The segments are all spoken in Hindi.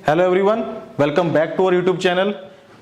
Hello everyone, welcome back to our YouTube channel.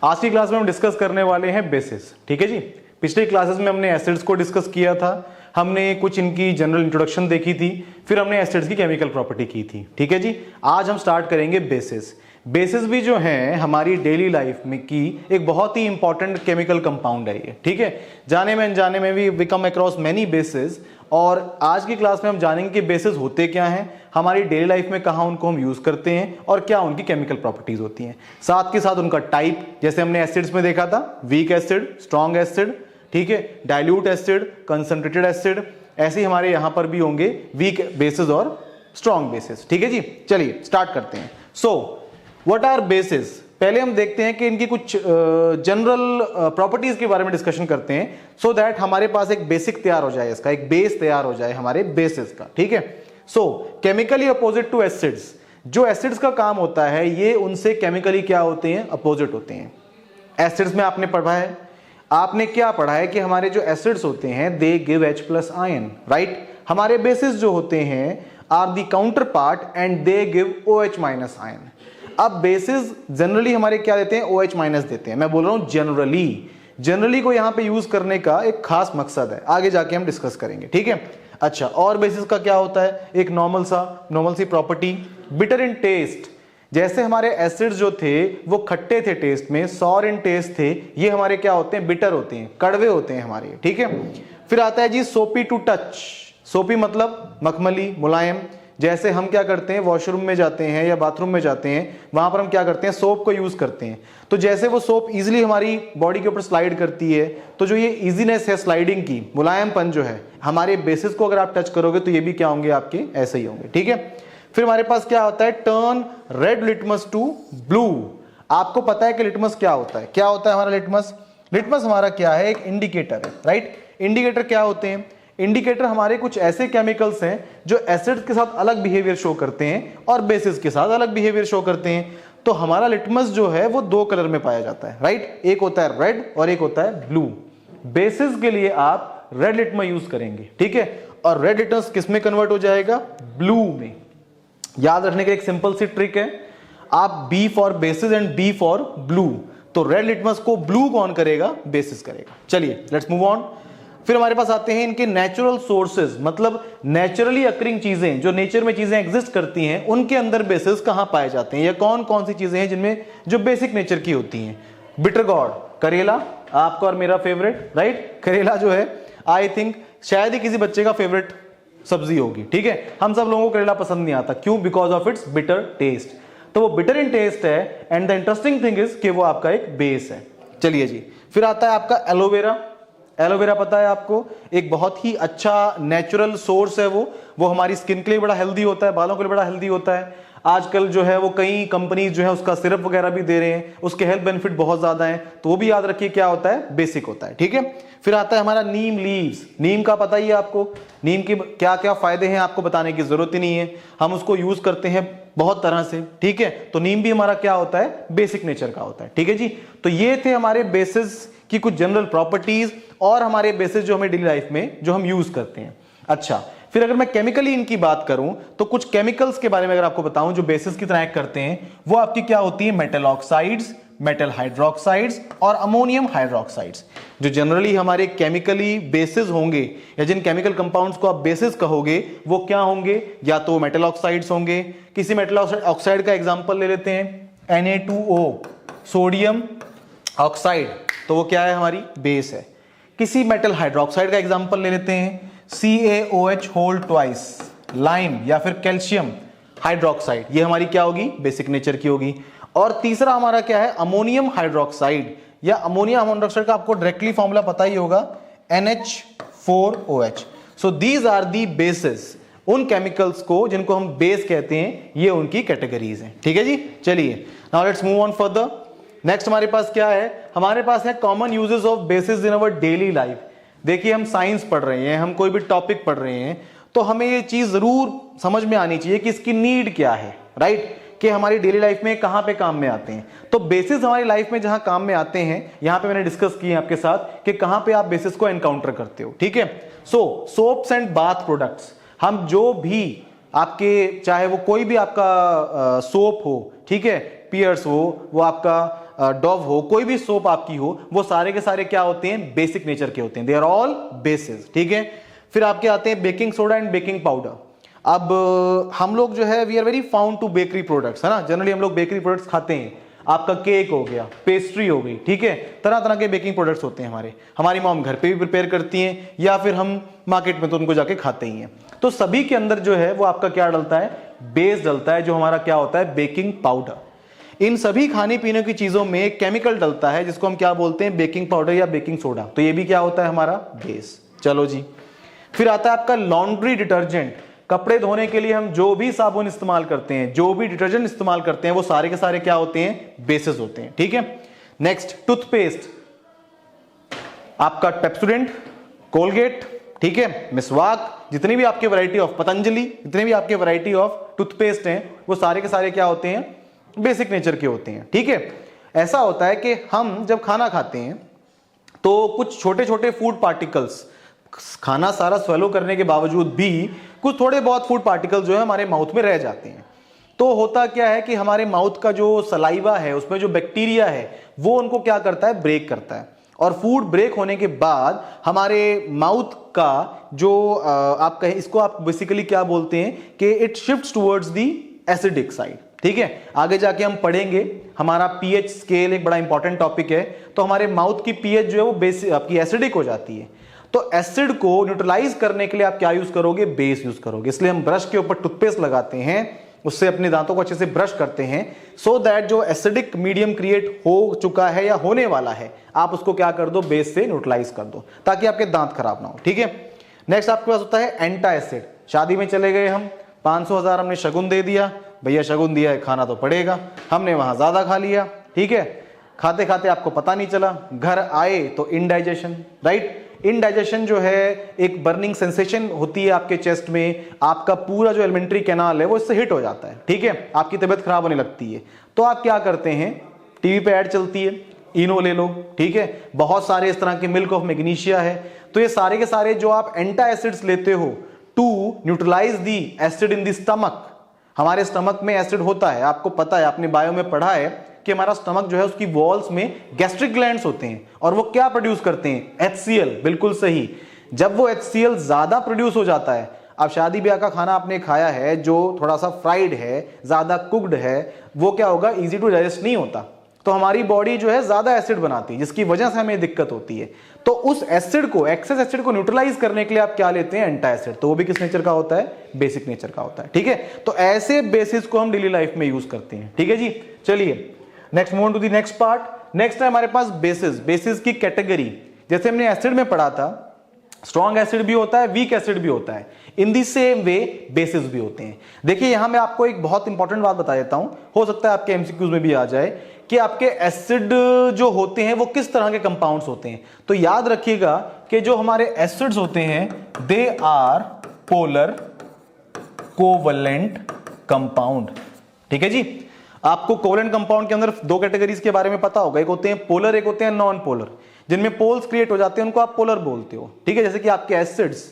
आज की क्लास में हम डिस्कस करने वाले हैं बेसिस। ठीक है जी। पिछले क्लासेस में हमने एसिड्स को डिस्कस किया था, हमने कुछ इनकी जनरल इंट्रोडक्शन देखी थी, फिर हमने एसिड्स की केमिकल प्रॉपर्टी की थी। ठीक है जी। आज हम स्टार्ट करेंगे बेसिस। बेसिस भी जो है हमारी डेली लाइफ में की एक बहुत ही इंपॉर्टेंट केमिकल कंपाउंड है ये। ठीक है, जाने में अनजाने में भी we come across many bases, और आज की क्लास में हम जानेंगे कि बेसिस होते क्या हैं, हमारी डेली लाइफ में कहाँ उनको हम यूज करते हैं और क्या उनकी केमिकल प्रॉपर्टीज होती हैं, साथ के साथ उनका टाइप। जैसे हमने एसिड्स में देखा था, वीक एसिड, स्ट्रॉन्ग एसिड, ठीक है, डाइल्यूट एसिड, कंसंट्रेटेड एसिड, ऐसे ही हमारे यहां पर भी होंगे वीक बेसिस और स्ट्रॉन्ग बेसिस। ठीक है जी, चलिए स्टार्ट करते हैं। So what are bases? पहले हम देखते हैं कि इनकी कुछ जनरल प्रॉपर्टीज के बारे में डिस्कशन करते हैं, सो दैट हमारे पास एक बेसिक तैयार हो जाए, इसका एक बेस तैयार हो जाए हमारे बेसिस का। ठीक है। सो केमिकली अपोजिट टू एसिड्स, जो एसिड्स का काम होता है ये उनसे केमिकली क्या होते हैं, अपोजिट होते हैं। एसिड्स में आपने पढ़ा है, आपने क्या पढ़ा है कि हमारे जो एसिड्स होते हैं they give H+ ion, right. हमारे बेसिस जो होते हैं are the counterpart and they give OH- ion. अब बेसिस जनरली हमारे क्या देते हैं, OH- देते हैं। मैं बोल रहा हूं जनरली को यहां पे यूज करने का एक खास मकसद है, आगे जाके हम डिस्कस करेंगे। ठीक है। अच्छा, और बेसिस का क्या होता है, एक नॉर्मल सी प्रॉपर्टी, बिटर इन टेस्ट। जैसे हमारे एसिड्स जो थे वो खट्टे थे टेस्ट में, सॉर इन टेस्ट थे, ये हमारे क्या होते हैं, बिटर होते हैं, कड़वे होते हैं हमारे। ठीक है। फिर आता है जी सोपी टू टच। सोपी मतलब मखमली, मुलायम। जैसे हम क्या करते हैं, वॉशरूम में जाते हैं या बाथरूम में जाते हैं, वहां पर हम क्या करते हैं, सोप को यूज करते हैं। तो जैसे वो सोप इजीली हमारी बॉडी के ऊपर स्लाइड करती है, तो जो ये इजीनेस है स्लाइडिंग की, मुलायमपन जो है, हमारे बेसिस को अगर आप टच करोगे तो ये भी क्या होंगे, आपके ऐसे ही होंगे। ठीक है। फिर हमारे पास क्या होता है, turn red litmus to blue. आपको पता है कि लिटमस क्या होता है, क्या होता है हमारा लिटमस? लिटमस हमारा क्या है, एक इंडिकेटर है, राइट। इंडिकेटर क्या होते हैं? इंडिकेटर हमारे कुछ ऐसे केमिकल्स हैं जो एसिड्स के साथ अलग बिहेवियर शो करते हैं और बेसिस के साथ अलग बिहेवियर शो करते हैं। तो हमारा लिटमस जो है वो दो कलर में पाया जाता है, राइट। एक होता है रेड और एक होता है ब्लू। बेसिस के लिए आप रेड लिटमस यूज करेंगे, ठीक है, और रेड लिटमस किस में कन्वर्ट हो जाएगा, ब्लू में। याद रखने के एक सिंपल सी ट्रिक है, आप B for basis and B for blue, तो रेड लिटमस को ब्लू कौन करेगा, बेसिस करेगा। चलिए लेट्स मूव ऑन। फिर हमारे पास आते हैं इनके नेचुरल सोर्सेज, मतलब नेचुरली अकरिंग चीजें, जो नेचर में चीजें एग्जिस्ट करती हैं, उनके अंदर बेसिस कहां पाए जाते हैं, या कौन कौन सी चीजें हैं जिनमें जो बेसिक नेचर की होती हैं। बिटर गॉर्ड, करेला, आपका और मेरा फेवरेट, राइट। करेला जो है आई थिंक शायद ही किसी बच्चे का फेवरेट सब्जी होगी। ठीक है, हम सब लोगों को करेला पसंद नहीं आता, क्यों? Because of its bitter taste. तो वो बिटर इन टेस्ट है, and the interesting thing is कि वो आपका एक बेस है। चलिए जी, फिर आता है आपका एलोवेरा। एलोवेरा पता है आपको, एक बहुत ही अच्छा नेचुरल सोर्स है वो हमारी स्किन के लिए बड़ा हेल्दी होता है, बालों के लिए बड़ा हेल्दी होता है। आजकल जो है वो कई कंपनीज जो है उसका सिरप वगैरह भी दे रहे हैं, उसके हेल्थ बेनिफिट बहुत ज्यादा हैं, तो वो भी याद रखिए क्या होता है, बेसिक होता है। ठीक है। फिर आता है हमारा नीम लीव्स। नीम का पता ही है आपको, नीम के क्या क्या फायदे हैं आपको बताने की जरूरत ही नहीं है, हम उसको यूज करते हैं बहुत तरह से। ठीक है, तो नीम भी हमारा क्या होता है, बेसिक नेचर का होता है। ठीक है जी। तो ये थे हमारे बेसिस की कुछ जनरल प्रॉपर्टीज और हमारे बेसिस जो हमें डेली लाइफ में जो हम यूज करते हैं। अच्छा, फिर अगर मैं केमिकली इनकी बात करूं तो कुछ केमिकल्स के बारे में अगर आपको बताऊं जो बेसिस की तरह एक्ट करते हैं, वो आपकी क्या होती है, मेटल ऑक्साइड्स, मेटल हाइड्रोक्साइड्स और अमोनियम हाइड्रोक्साइड्स। जो जनरली हमारे केमिकली बेसिस होंगे, या जिन केमिकल कंपाउंड्स को आप बेसिस कहोगे, वो क्या होंगे, या तो मेटल ऑक्साइड्स होंगे। किसी मेटल ऑक्साइड का एग्जांपल ले लेते हैं, Na2O, सोडियम ऑक्साइड, तो वो क्या है, हमारी बेस है। किसी मेटल हाइड्रोक्साइड का एग्जांपल ले लेते हैं, CaOH होल ट्वाइस, लाइम या फिर कैल्शियम हाइड्रोक्साइड, ये हमारी क्या होगी, बेसिक नेचर की होगी। और तीसरा हमारा क्या है, अमोनियम हाइड्रोक्साइड, या अमोनियम हाइड्रोक्साइड का आपको डायरेक्टली फॉर्मूला पता ही होगा, NH4OH। So these are the bases, उन केमिकल्स को जिनको हम बेस कहते हैं, ये उनकी कैटेगरीज हैं। ठीक है जी। चलिए now let's move on further. Next हमारे पास क्या है, हमारे पास है common uses of basis in our daily life. देखिए हम साइंस पढ़ रहे हैं, हम कोई भी टॉपिक पढ़ रहे हैं, तो हमें ये चीज जरूर समझ में आनी चाहिए कि इसकी नीड क्या है, राइट, कि हमारी डेली लाइफ में कहां पे काम में आते हैं। तो बेसिस हमारी लाइफ में जहां काम में आते हैं, यहां पे मैंने डिस्कस किए आपके साथ कि कहां पे आप बेसिस को एनकाउंटर करते हो। ठीक है। सो सोप्स एंड बाथ प्रोडक्ट्स, हम जो भी आपके, चाहे वो कोई भी आपका सोप हो, ठीक है, पियर्स हो, वो आपका डॉव हो, कोई भी सोप आपकी हो, वो सारे के सारे क्या होते हैं, बेसिक नेचर के होते हैं, दे आर ऑल बेसिस, ठीक है। फिर आपके आते हैं baking soda and baking powder. अब हम लोग जो है we are very found to bakery products, है ना, जनरली हम लोग बेकरी प्रोडक्ट्स खाते हैं। आपका केक हो गया, पेस्ट्री हो गई, ठीक है, तरह तरह के बेकिंग प्रोडक्ट्स होते हैं हमारी मॉम घर पे भी प्रिपेयर करती हैं या फिर हम मार्केट में तो उनको जाके खाते ही हैं। तो सभी के अंदर जो है वो आपका क्या डलता है, बेस डलता है, जो हमारा क्या होता है, बेकिंग पाउडर। इन सभी खाने पीने की चीजों में एक केमिकल डलता है जिसको हम क्या बोलते हैं, बेकिंग पाउडर या बेकिंग सोडा। तो ये भी क्या होता है, हमारा बेस। चलो जी, फिर आता है आपका लॉन्ड्री डिटर्जेंट। कपड़े धोने के लिए हम जो भी साबुन इस्तेमाल करते हैं, जो भी डिटर्जेंट इस्तेमाल करते हैं, वो सारे के सारे क्या होते हैं, बेसिस होते हैं, ठीक है। नेक्स्ट टूथपेस्ट, आपका पेप्सोडेंट, कोलगेट, ठीक है, मिसवाक, जितनी भी आपके वैरायटी ऑफ पतंजलि, जितने भी आपके वैरायटी ऑफ टूथपेस्ट हैं, वो सारे के सारे क्या होते हैं, बेसिक नेचर के होते हैं, ठीक है। ऐसा होता है कि हम जब खाना खाते हैं तो कुछ छोटे छोटे फूड पार्टिकल्स, खाना सारा स्वेलो करने के बावजूद भी कुछ थोड़े बहुत फूड पार्टिकल जो है हमारे माउथ में रह जाते हैं। तो होता क्या है कि हमारे माउथ का जो सलाइवा है, उसमें जो बैक्टीरिया है, वो उनको क्या करता है, ब्रेक करता है। और फूड ब्रेक होने के बाद हमारे माउथ का जो आप कहें, इसको आप बेसिकली क्या बोलते हैं कि it shifts towards the acidic side, ठीक है। आगे जाके हम पढ़ेंगे, हमारा पीएच स्केल एक बड़ा इंपॉर्टेंट टॉपिक है। तो हमारे माउथ की पीएच जो है वो बेसिक आपकी एसिडिक हो जाती है। तो एसिड को न्यूट्रलाइज करने के लिए आप क्या यूज करोगे, बेस यूज करोगे। इसलिए हम ब्रश के ऊपर टूथपेस्ट लगाते हैं, उससे अपने दांतों को अच्छे से ब्रश करते हैं, सो दैट जो एसिडिक मीडियम क्रिएट हो चुका है या होने वाला है, आप उसको क्या कर दो, बेस से न्यूट्रलाइज कर दो, ताकि आपके दांत खराब ना हो, ठीक है। नेक्स्ट आपके पास होता है एंटा एसिड। शादी में चले गए हम, 500,000 हमने शगुन दे दिया, भैया शगुन दिया है, खाना तो पड़ेगा, हमने वहां ज्यादा खा लिया, ठीक है। खाते खाते आपको पता नहीं चला, घर आए तो इनडाइजेशन, राइट। इनडाइजेशन जो है एक बर्निंग सेंसेशन होती है आपके चेस्ट में, आपका पूरा जो एलिमेंट्री कैनाल है वो इससे हिट हो जाता है, ठीक है, आपकी तबीयत खराब होने लगती है। तो आप क्या करते हैं, टीवी पे ऐड चलती है, इनो ले लो, ठीक है, बहुत सारे इस तरह के, मिल्क ऑफ मैग्नीशिया है। तो ये सारे के सारे जो आप एंटा एसिड्स लेते हो to neutralise the acid in the stomach. हमारे स्टमक में एसिड होता है, आपको पता है, आपने बायो में पढ़ा है कि हमारा स्टमक जो है उसकी वॉल्स में गैस्ट्रिक ग्लैंड्स होते हैं और वो क्या प्रोड्यूस करते हैं, HCl, बिल्कुल सही। जब वो HCl ज्यादा प्रोड्यूस हो जाता है, अब शादी ब्याह का खाना आपने खाया है जो थोड़ा सा फ्राइड है, ज्यादा कुक्ड है, वो क्या होगा, इजी टू डाइजेस्ट नहीं होता। तो हमारी बॉडी जो है ज्यादा एसिड बनाती है, जिसकी वजह से हमें दिक्कत होती है। तो उस एसिड को, एक्सेस एसिड को न्यूट्रलाइज करने के लिए आप क्या लेते हैं, एंटा एसिड। तो वो भी किस नेचर का होता है, बेसिक नेचर का होता है, ठीक है। तो ऐसे बेसिस को हम डेली लाइफ में यूज करते हैं, ठीक है जी। चलिए next move on to the next part. Next है हमारे पास बेसिस। बेसिस की कैटेगरी, जैसे हमने एसिड में पढ़ा था, स्ट्रॉन्ग एसिड भी होता है, वीक एसिड भी होता है, इन दी सेम वे बेसिस भी होते हैं। देखिए यहां मैं आपको एक बहुत इंपॉर्टेंट बात बता देता हूं, हो सकता है आपके एमसीक्यूज में भी आ जाए, कि आपके एसिड जो होते हैं वो किस तरह के कंपाउंड्स होते हैं। तो याद रखिएगा कि जो हमारे एसिड्स होते हैं, they are polar covalent compound, ठीक है जी। आपको कोवलेंट कंपाउंड के अंदर दो कैटेगरीज के बारे में पता होगा, एक होते हैं पोलर, एक होते हैं नॉन पोलर। जिनमें पोल्स क्रिएट हो जाते हैं उनको आप पोलर बोलते हो, ठीक है। जैसे कि आपके एसिड्स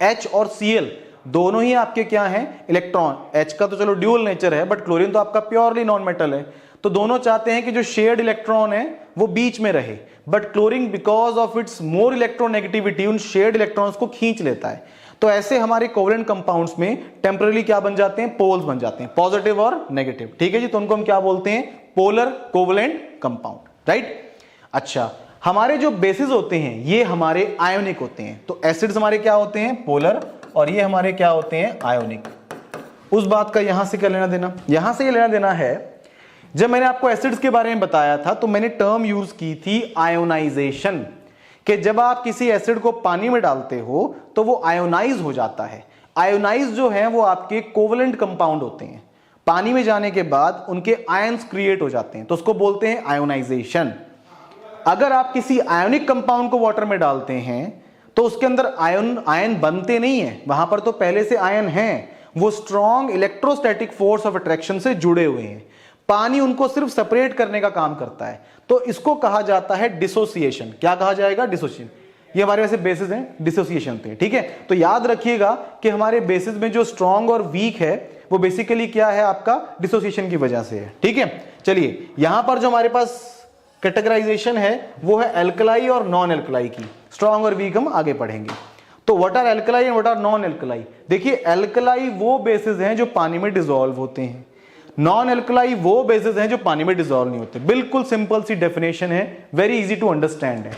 H और Cl दोनों ही आपके क्या हैं, इलेक्ट्रॉन। H का तो चलो ड्यूअल नेचर है, बट क्लोरीन तो आपका प्योरली नॉन मेटल है। तो दोनों चाहते हैं कि जो शेयर्ड इलेक्ट्रॉन है वो बीच में रहे, but chlorine because of it's more electronegativity उन शेयर्ड इलेक्ट्रॉन्स को खींच लेता है। तो ऐसे हमारे कोवलेंट कंपाउंड्स में टेम्पररी क्या बन जाते हैं, पोल्स बन जाते हैं, पॉजिटिव और नेगेटिव, ठीक है जी। तो उनको हम क्या बोलते हैं, पोलर कोवलेंट कंपाउंड, राइट। अच्छा, हमारे जो बेसिस होते हैं ये हमारे आयोनिक होते हैं। तो एसिड्स हमारे क्या होते हैं, पोलर, और ये हमारे क्या होते हैं, आयोनिक। उस बात का यहां से क्या लेना देना, यहां से ये लेना देना है, जब मैंने आपको एसिड्स के बारे में बताया था तो मैंने टर्म यूज की थी आयोनाइजेशन, कि जब आप किसी एसिड को पानी में डालते हो तो वो आयोनाइज हो जाता है। आयोनाइज जो है वो आपके कोवलेंट कंपाउंड होते हैं, पानी में जाने के बाद उनके आयंस क्रिएट हो जाते हैं, तो उसको बोलते हैं आयोनाइजेशन। अगर आप किसी आयोनिक कंपाउंड को वाटर में डालते हैं तो उसके अंदर आयन बनते नहीं है, वहां पर तो पहले से आयन हैं, वो strong electrostatic force of attraction से जुड़े हुए हैं, पानी उनको सिर्फ सेपरेट करने का काम करता है। तो इसको कहा जाता है डिसोसिएशन। क्या कहा जाएगा, डिसोसिएशन। ये हमारे वैसे बेसिस हैं डिसोसिएशन पे, ठीक है। तो याद रखिएगा कि हमारे बेसिस में जो स्ट्रॉन्ग और वीक है वो बेसिकली क्या है, आपका डिसोसिएशन की वजह से है, ठीक है। चलिए यहां पर जो हमारे पास कैटेगराइजेशन है वो है एल्कलाई और नॉन एल्कलाई की। स्ट्रॉन्ग और वीक हम आगे पढ़ेंगे। तो what are alkali and what are non alkali. देखिए एल्कलाई वो बेसिस हैं जो पानी में डिसॉल्व होते हैं, नॉन एल्कलाई वो बेसिस हैं जो पानी में डिसॉल्व नहीं होते। बिल्कुल सिंपल सी डेफिनेशन है, वेरी इजी टू अंडरस्टैंड है।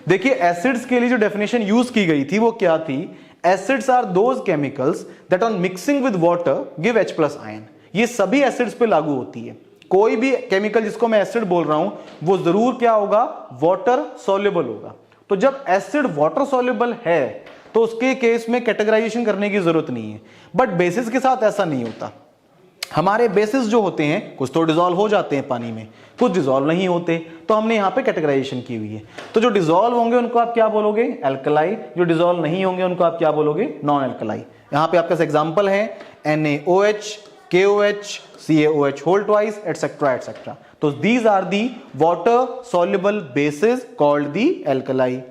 देखिए एसिड्स के लिए जो डेफिनेशन यूज की गई थी वो क्या थी, acids are those chemicals that on mixing with water give H+ ion. ये सभी एसिड्स पे लागू होती है। कोई भी केमिकल जिसको मैं एसिड बोल रहा हूं वो जरूर क्या होगा, वाटर सॉल्युबल होगा। तो जब एसिड वाटर सॉल्युबल है तो उसके केस में कैटेगराइजेशन करने की जरूरत नहीं है। बट बेसिस के साथ ऐसा नहीं होता। हमारे बेसिस जो होते हैं कुछ तो डिसॉल्व हो जाते हैं पानी में, कुछ डिसॉल्व नहीं होते, तो हमने यहाँ पे कैटेगराइजेशन की हुई है। तो जो डिसॉल्व होंगे उनको आप क्या बोलोगे, एल्कलाई। जो डिसॉल्व नहीं होंगे उनको आप क्या बोलोगे, नॉन एल्कलाई। यहाँ पे आपका एग्जांपल है NaOH, KOH, CaOH whole twice etcetera etcetera. तो these are the water soluble bases called the alkali.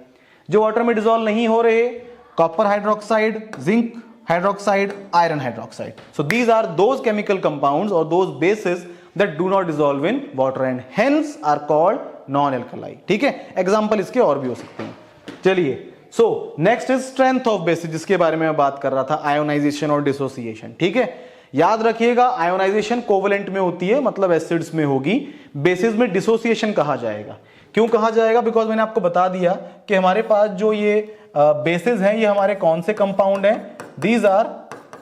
जो वाटर में डिसॉल्व नहीं हो रहे, copper hydroxide, zinc hydroxide, iron hydroxide. So these are those chemical compounds or those bases that do not dissolve in water and hence are called non-alkali. ठीक है, एग्जाम्पल इसके और भी हो सकते हैं। चलिए, so next is strength of bases, जिसके बारे में मैं बात कर रहा था, आयोनाइजेशन और डिसोसिएशन। ठीक है, याद रखिएगा आयोनाइजेशन कोवेलेंट में होती है, मतलब एसिड्स में होगी। बेसिस में डिसोसिएशन कहा जाएगा। क्यों कहा जाएगा, बिकॉज मैंने आपको बता दिया कि हमारे पास जो ये बेसिस हैं ये हमारे कौन से कंपाउंड हैं, दीज आर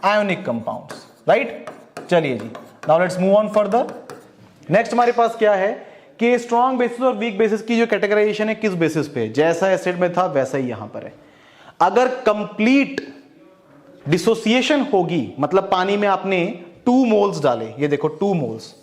आयोनिक कंपाउंड्स, राइट। चलिए जी, now let's move on further. Next हमारे पास क्या है कि स्ट्रॉन्ग बेसिस और वीक बेसिस की जो कैटेगराइजेशन है किस बेसिस पे, जैसा एसिड में था वैसा ही यहां पर है। अगर कंप्लीट डिसोसिएशन होगी, मतलब पानी में आपने 2 मोल्स डाले, ये देखो 2 मोल्स,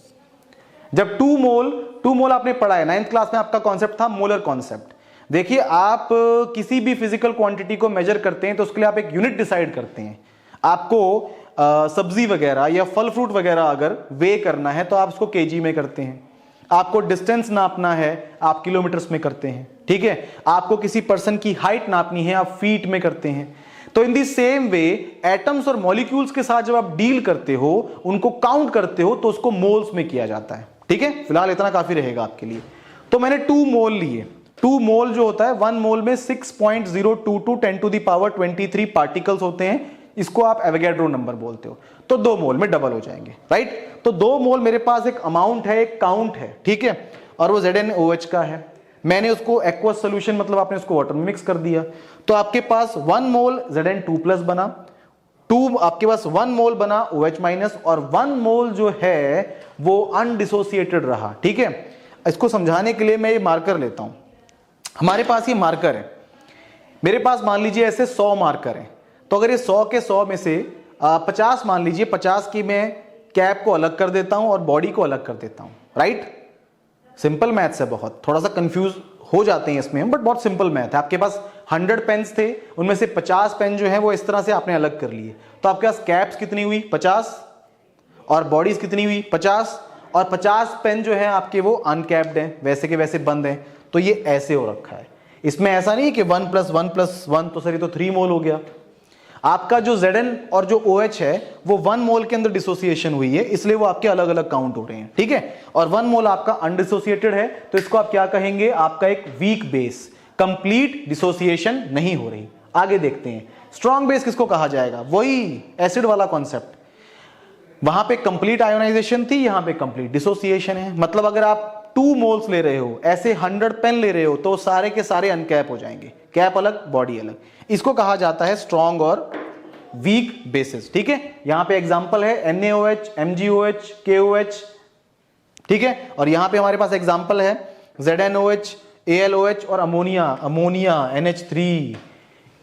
जब 2 मोल आपने पढ़ा है 9th क्लास में, आपका कॉन्सेप्ट था मोलर कॉन्सेप्ट। देखिए आप किसी भी फिजिकल क्वांटिटी को मेजर करते हैं तो उसके लिए आप एक यूनिट डिसाइड करते हैं। आपको सब्जी वगैरह या फल फ्रूट वगैरह अगर वे करना है तो आप उसको केजी में करते हैं। आपको डिस्टेंस नापना है आप किलोमीटर्स में करते हैं, ठीक है। आपको किसी पर्सन की हाइट नापनी है आप फीट में करते हैं। तो इन दी सेम वे एटम्स और मॉलिक्यूल्स के साथ जब आप डील करते हो, उनको काउंट करते हो, तो उसको मोल्स में किया जाता है। ठीक है, फिलहाल इतना काफी रहेगा आपके लिए। तो मैंने 2 मोल लिए। 2 मोल जो होता है, 1 मोल में 6.022 10⁻23 पार्टिकल्स होते हैं। इसको आप एवोगैड्रो नंबर बोलते हो। तो 2 मोल में डबल हो जाएंगे, राइट। तो 2 मोल मेरे पास एक अमाउंट है, एक काउंट है, ठीक है, और वो ZnOH का है। मैंने उसको एक्वस सोल्यूशन, मतलब आपने उसको वाटर में मिक्स कर दिया, तो आपके पास 1 मोल Zn2+ बना, 2 आपके पास 1 मोल बना OH- और 1 मोल जो है वो अनडिसोसिएटेड रहा। ठीक है, इसको समझाने के लिए मैं ये मार्कर लेता हूं। हमारे पास ये मार्कर है, मेरे पास मान लीजिए ऐसे 100 मार्कर हैं। तो अगर ये 100 के 100 में से 50 मान लीजिए, 50 की मैं कैप को अलग कर देता हूं और बॉडी को अलग कर देता हूं, राइट। सिंपल मैथ्स है, बहुत थोड़ा सा कंफ्यूज हो जाते हैं इसमें, बट बहुत सिंपल मैथ है। आपके पास 100 पेन्स थे, उनमें से 50 पेन जो है वो इस तरह से आपने अलग कर लिए। तो आपके पास कैप्स कितनी हुई 50, और बॉडीज कितनी हुई 50, और 50 पेन जो है आपके वो अनकैप्ड हैं, वैसे के वैसे बंद हैं। तो ये ऐसे हो रखा है। इसमें ऐसा नहीं कि 1 + 1 + 1 तो सर ये तो 3 मोल हो गया। आपका जो Zn और जो OH है वो 1 मोल के अंदर डिसोसिएशन हुई है, इसलिए वो आपके अलग अलग काउंट हो रहे हैं, ठीक है। और 1 मोल आपका अनडिसोसिएटेड है, तो इसको आप क्या कहेंगे, आपका एक वीक बेस, कंप्लीट डिसोसिएशन नहीं हो रही। आगे देखते हैं स्ट्रॉन्ग बेस किसको कहा जाएगा, वही एसिड वाला कॉन्सेप्ट। वहां पे कंप्लीट आयोनाइजेशन थी, यहां पे कंप्लीट डिसोसिएशन है। मतलब अगर आप 2 मोल्स ले रहे हो, ऐसे 100 पेन ले रहे हो, तो सारे के सारे अनकैप हो जाएंगे, कैप अलग बॉडी अलग। इसको कहा जाता है स्ट्रॉन्ग और वीक बेसिस, ठीक है। यहां पे एग्जांपल है NaOH, MgOH, KOH, ठीक है। और यहां पे हमारे पास एग्जांपल है ZnOH, AlOH और अमोनिया NH3।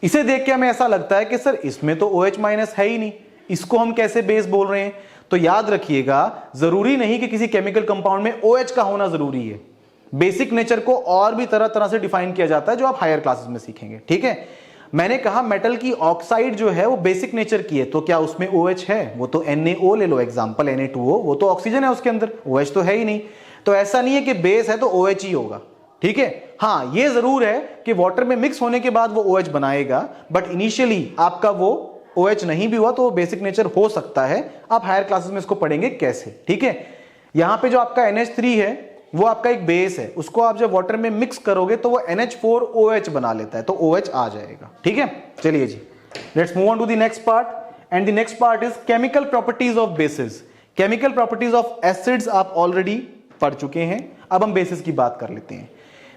इसे देख के हमें ऐसा लगता है कि सर इसमें तो OH- है ही नहीं, इसको हम कैसे बेस बोल रहे हैं। तो याद रखिएगा, जरूरी नहीं कि किसी केमिकल कंपाउंड में OH का होना जरूरी है। बेसिक नेचर को और भी तरह तरह से डिफाइन किया जाता है, जो आप हायर क्लासेस में सीखेंगे, ठीक है। मैंने कहा मेटल की ऑक्साइड जो है वो बेसिक नेचर की है, तो क्या उसमें OH है, वो तो NaO ले लो एग्जांपल, Na2O, वो तो ऑक्सीजन है उसके अंदर, OH तो है ही नहीं। तो ऐसा नहीं है कि बेस है तो OH ही होगा, ठीक है। हाँ, ये जरूर है कि वाटर में मिक्स होने के बाद वो OH बनाएगा, बट इनिशियली आपका वो OH नहीं भी हुआ तो वो बेसिक नेचर हो सकता है। आप हायर क्लासेस में इसको पढ़ेंगे कैसे, ठीक है। यहां पे जो आपका NH3 है वो आपका एक बेस है, उसको आप जब वाटर में मिक्स करोगे तो वो NH4OH बना लेता है, तो OH आ जाएगा, ठीक है। चलिए जी, let's move on to the next part, and the next part is chemical properties of bases. Chemical properties of acids आप ऑलरेडी पढ़ चुके हैं, अब हम बेसिस की बात कर लेते हैं।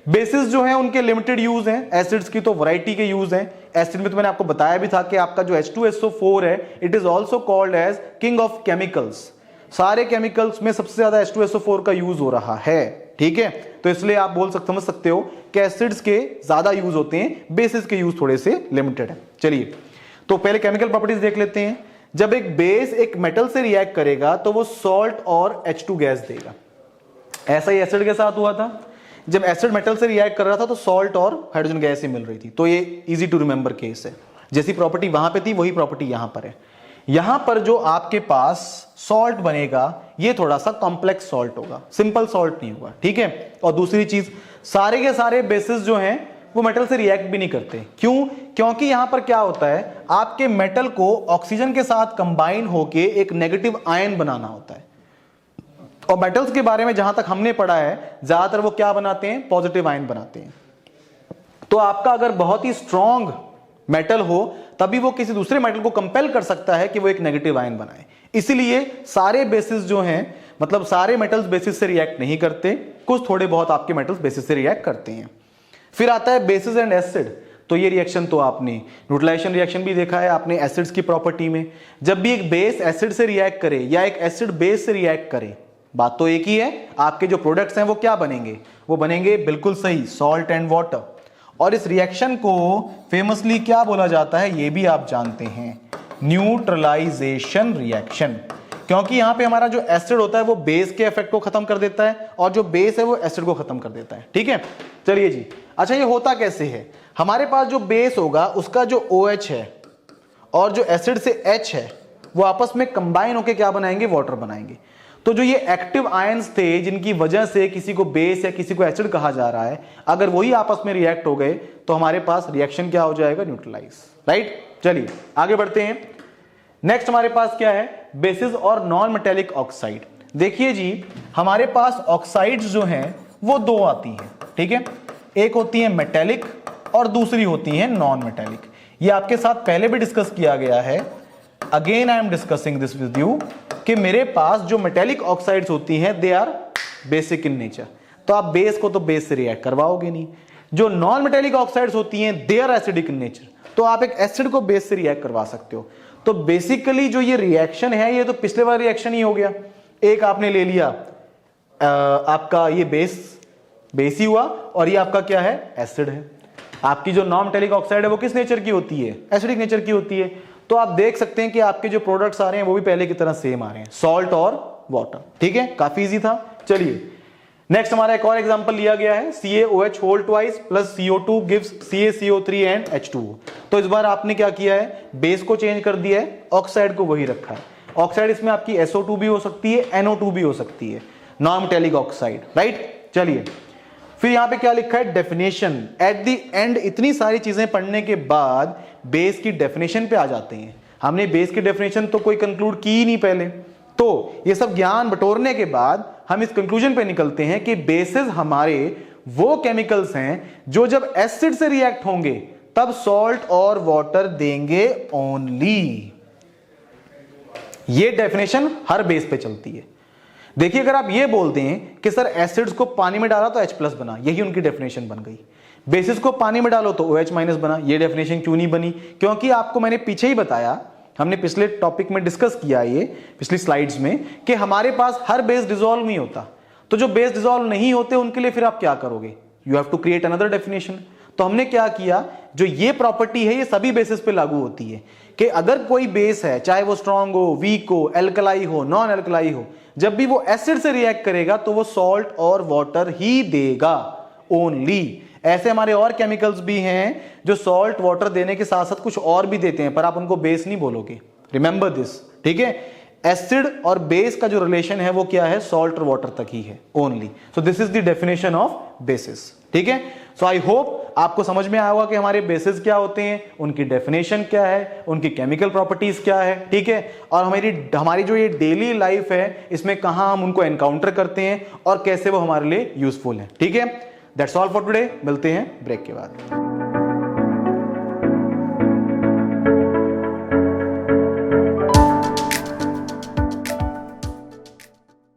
बेसिस जो है उनके लिमिटेड यूज हैं, एसिड्स की तो वैरायटी के यूज हैं। एसिड में तो मैंने आपको बताया भी था कि आपका जो H2SO4 है, it is also called as king of chemicals. सारे केमिकल्स में सबसे ज्यादा H2SO4 का यूज हो रहा है, ठीक है। तो इसलिए आप समझ सकते हो कि एसिड्स के ज्यादा यूज होते हैं, बेसिस के यूज थोड़े से लिमिटेड है। चलिए, तो पहले केमिकल प्रॉपर्टीज देख लेते हैं। जब एक बेस एक मेटल से रिएक्ट करेगा तो वो सॉल्ट और H2 गैस देगा। ऐसा ही एसिड के साथ हुआ था, जब एसिड मेटल से रिएक्ट कर रहा था तो सॉल्ट और हाइड्रोजन गैस ही मिल रही थी। तो ये इजी टू रिमेंबर केस है, जैसी प्रॉपर्टी वहां पे थी वही प्रॉपर्टी यहां पर है। यहां पर जो आपके पास सॉल्ट बनेगा ये थोड़ा सा कॉम्प्लेक्स सॉल्ट होगा, सिंपल सॉल्ट नहीं होगा, ठीक है। और दूसरी चीज, सारे के सारे बेसिस जो हैं वो मेटल से रिएक्ट भी नहीं करते। क्यों? क्योंकि यहां पर क्या होता है, आपके मेटल को ऑक्सीजन के साथ कंबाइन होके एक नेगेटिव आयन बनाना होता है। और मेटल्स के बारे में जहां तक हमने पढ़ा है, ज्यादातर वो क्या बनाते हैं, पॉजिटिव आयन बनाते हैं। तो आपका अगर बहुत ही स्ट्रॉन्ग मेटल हो तभी वो किसी दूसरे मेटल को कंपेल कर सकता है कि वो एक नेगेटिव आयन बनाए। इसीलिए सारे बेसिस जो हैं, मतलब सारे मेटल्स बेसिस से रिएक्ट नहीं करते, कुछ थोड़े बहुत आपके मेटल्स बेसिस से रिएक्ट करते हैं। फिर आता है बेसिस एंड एसिड। तो ये रिएक्शन तो आपने न्यूट्रलाइजेशन रिएक्शन भी देखा है आपने एसिड्स की प्रॉपर्टी में। जब भी एक बेस एसिड से रिएक्ट करे या एक एसिड बेस से रिएक्ट करे, बात तो एक ही है, आपके जो प्रोडक्ट्स हैं वो क्या बनेंगे, वो बनेंगे बिल्कुल सही, सॉल्ट एंड वाटर। और इस रिएक्शन को फेमसली क्या बोला जाता है ये भी आप जानते हैं, न्यूट्रलाइजेशन रिएक्शन। क्योंकि यहां पे हमारा जो एसिड होता है वो बेस के इफेक्ट को खत्म कर देता है और जो बेस है वो एसिड को खत्म कर देता है, ठीक है। चलिए जी, अच्छा ये होता कैसे है, हमारे पास जो बेस होगा उसका जो OH है और जो एसिड से H है वो आपस में कंबाइन होकर क्या बनाएंगे, वाटर बनाएंगे। तो जो ये एक्टिव आयंस थे जिनकी वजह से किसी को बेस या किसी को एसिड कहा जा रहा है, अगर वही आपस में रिएक्ट हो गए तो हमारे पास रिएक्शन क्या हो जाएगा, न्यूट्रलाइज, राइट। चलिए आगे बढ़ते हैं। नेक्स्ट हमारे पास क्या है, बेसिस और नॉन मेटेलिक ऑक्साइड। देखिए जी, हमारे पास ऑक्साइड्स जो हैं वो दो आती हैं, ठीक है। एक होती है मेटेलिक और दूसरी होती है नॉन मेटेलिक। ये आपके साथ पहले भी डिस्कस किया गया है, again I am discussing this with you, कि मेरे पास जो मेटेलिक ऑक्साइड्स होती हैं they are basic in nature, तो आप बेस को तो बेस से रिएक्ट करवाओगे नहीं। जो नॉन मेटेलिक ऑक्साइड्स होती हैं they are acidic in nature, तो आप एक एसिड को बेस से रिएक्ट करवा सकते हो। तो बेसिकली जो ये रिएक्शन है ये तो पिछले वाला रिएक्शन ही हो गया। एक आपने ले लिया आपका ये बेस ही हुआ और ये आपका क्या है, एसिड है। आपकी जो नॉन मेटेलिक ऑक्साइड है वो किस नेचर की होती है, एसिडिक नेचर की होती है। तो आप देख सकते हैं कि आपके जो प्रोडक्ट्स आ रहे हैं वो भी पहले की तरह सेम आ रहे हैं, सॉल्ट और वाटर, ठीक है, काफी इजी था। चलिए नेक्स्ट हमारा एक और एग्जांपल लिया गया है, CaOH whole twice plus CO2 gives CaCO3 and H2O। तो इस बार आपने क्या किया है, बेस को चेंज कर दिया है, ऑक्साइड को वही रखा है। ऑक्साइड इसमें आपकी SO2 भी हो सकती है, NO2 भी हो सकती है, नॉन मेटेलिक ऑक्साइड, राइट। चलिए फिर यहां पे क्या लिखा है, डेफिनेशन। एट द एंड इतनी सारी चीजें पढ़ने के बाद बेस की डेफिनेशन पे आ जाते हैं। हमने बेस की डेफिनेशन तो कोई कंक्लूड की ही नहीं पहले, तो ये सब ज्ञान बटोरने के बाद हम इस कंक्लूजन पे निकलते हैं कि बेसिस हमारे वो केमिकल्स हैं जो जब एसिड से रिएक्ट होंगे तब सॉल्ट और वाटर देंगे ओनली। ये डेफिनेशन हर बेस पे चलती है। देखिए अगर आप ये बोल दें कि सर एसिड्स को पानी में डाला तो H+ बना, यही उनकी डेफिनेशन बन गई। बेसिस को पानी में डालो तो OH- बना, ये डेफिनेशन क्यों नहीं बनी, क्योंकि आपको मैंने पीछे ही बताया, हमने पिछले टॉपिक में डिस्कस किया ये पिछली स्लाइड्स में, कि हमारे पास हर बेस डिसॉल्व नहीं होता। तो जो बेस डिसॉल्व नहीं होते उनके लिए फिर आप क्या करोगे, you have to create another definition. तो हमने क्या किया, जो ये प्रॉपर्टी है ये सभी बेसिस पे लागू होती है कि अगर कोई बेस है, चाहे वो स्ट्रॉन्ग हो, वीक हो, एल्कलाई हो, नॉन एल्कलाई हो, जब भी वो एसिड से रिएक्ट करेगा तो वो सॉल्ट और वाटर ही देगा ओनली। ऐसे हमारे और केमिकल्स भी हैं जो सॉल्ट वाटर देने के साथ साथ कुछ और भी देते हैं, पर आप उनको बेस नहीं बोलोगे, रिमेंबर दिस, ठीक है। एसिड और बेस का जो रिलेशन है वो क्या है, सॉल्ट और वाटर तक ही है only. So this is the definition of basis. ठीक है, सो आई होप आपको समझ में आया होगा कि हमारे बेसिस क्या होते हैं, उनकी डेफिनेशन क्या है, उनकी केमिकल प्रॉपर्टीज क्या है। ठीक है, और हमारी जो ये डेली लाइफ है इसमें कहां हम उनको एनकाउंटर करते हैं और कैसे वो हमारे लिए यूजफुल है। ठीक है, दैट्स ऑल फॉर टुडे, मिलते हैं ब्रेक के बाद।